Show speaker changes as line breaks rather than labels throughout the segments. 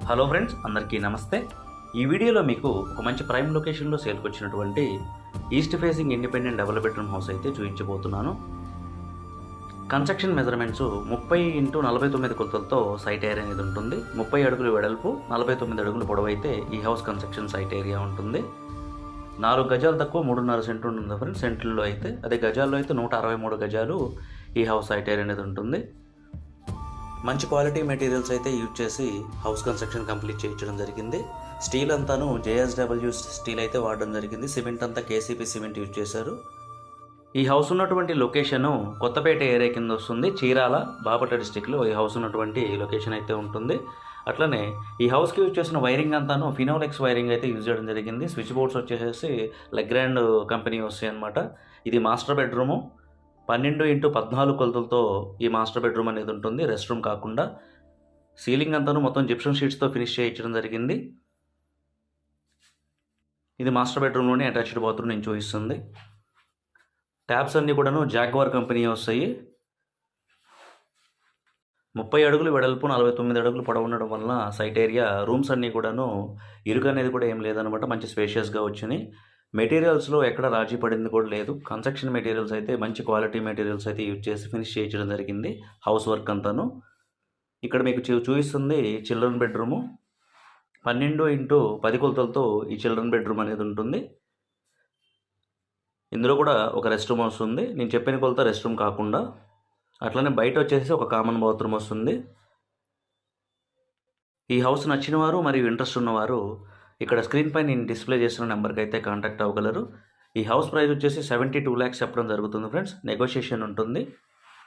Hello friends, అందరికీ నమస్తే. ఈ వీడియోలో మీకు ఒక మంచి ప్రైమ్ లొకేషన్లో సేల్కి వచ్చినటువంటి east facing independent double bedroom house అయితే చూపించబోతున్నాను. కన్స్ట్రక్షన్ మెజర్మెంట్స్ 30x49 కొలతలతో సైట్ ఏరియా అనేది ఉంటుంది. 30 అడుగులు వెడల్పు, 49 అడుగులు పొడవు అయితే ఈ హౌస్ కన్స్ట్రక్షన్ సైట్ ఏరియా ఉంటుంది. 4 గజాలు తక్కువ 3.5 సెంట్లు ఉంటుంది ఫ్రెండ్స్. సెంట్లలో అయితే, అదే గజాల్లో అయితే 163 గజాలు ఈ హౌస్ సైట్ ఏరియా అనేది ఉంటుంది. మంచి క్వాలిటీ మెటీరియల్స్ అయితే యూజ్ చేసి హౌస్ కన్స్ట్రక్షన్ కంప్లీట్ చేయించడం జరిగింది. స్టీల్ అంతాను JSW స్టీల్ అయితే వాడడం జరిగింది. సిమెంట్ అంతా KCP సిమెంట్ యూజ్ చేశారు. ఈ హౌస్ ఉన్నటువంటి లొకేషను కొత్తపేట ఏరియా కింద వస్తుంది. చీరాల, బాపట్ల డిస్టిక్లో ఈ హౌస్ ఉన్నటువంటి లొకేషన్ అయితే ఉంటుంది. అట్లనే ఈ హౌస్కి యూజ్ చేసిన వైరింగ్ అంతాను ఫినోలెక్స్ వైరింగ్ అయితే యూజ్ చేయడం జరిగింది. స్విచ్ బోర్డ్స్ వచ్చేసి లెగ్రాండ్ కంపెనీ వస్తాయి అన్నమాట. ఇది మాస్టర్ బెడ్రూము. 12x14 కొలతలతో ఈ మాస్టర్ బెడ్రూమ్ అనేది ఉంటుంది. రెస్ట్ రూమ్ కాకుండా సీలింగ్ అంతాను మొత్తం జిప్సమ్ షీట్స్తో ఫినిష్ చేయించడం జరిగింది. ఇది మాస్టర్ బెడ్రూమ్లోనే అటాచ్డ్ బాత్రూమ్ నేను చూపిస్తుంది. ట్యాప్స్ అన్నీ కూడాను జాగ్వార్ కంపెనీ వస్తాయి. 30 అడుగులు వెడల్పు, 49 అడుగులు పొడవు ఉండడం వలన సైట్ ఏరియా రూమ్స్ అన్నీ కూడాను ఇరుకు అనేది కూడా ఏం లేదనమాట. మంచి స్పేషియస్గా వచ్చినాయి. మెటీరియల్స్లో ఎక్కడ రాజీ పడింది కూడా లేదు. కన్స్ట్రక్షన్ మెటీరియల్స్ అయితే మంచి క్వాలిటీ మెటీరియల్స్ అయితే యూజ్ చేసి ఫినిష్ చేయించడం జరిగింది హౌస్ వర్క్ అంతాను. ఇక్కడ మీకు చూపిస్తుంది చిల్డ్రన్ బెడ్రూము. 12x10 కొలతలతో ఈ చిల్డ్రన్ బెడ్రూమ్ అనేది ఉంటుంది. ఇందులో కూడా ఒక రెస్ట్ రూమ్ వస్తుంది. నేను చెప్పిన కొలత రెస్ట్ రూమ్ కాకుండా. అట్లనే బయట వచ్చేసి ఒక కామన్ బాత్రూమ్ వస్తుంది. ఈ హౌస్ నచ్చిన వారు మరియు ఇంట్రెస్ట్ ఉన్నవారు ఇక్కడ స్క్రీన్ పై నేను డిస్ప్లే చేసిన నెంబర్కి అయితే కాంటాక్ట్ అవ్వగలరు. ఈ హౌస్ ప్రైస్ వచ్చేసి 72 lakhs చెప్పడం జరుగుతుంది ఫ్రెండ్స్. నెగోషియేషన్ ఉంటుంది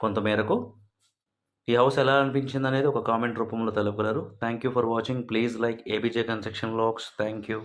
కొంతమేరకు. ఈ హౌస్ ఎలా అనిపించింది అనేది ఒక కామెంట్ రూపంలో తెలపగలరు. Thank you for watching. Please like ABJ construction vlogs. Thank you.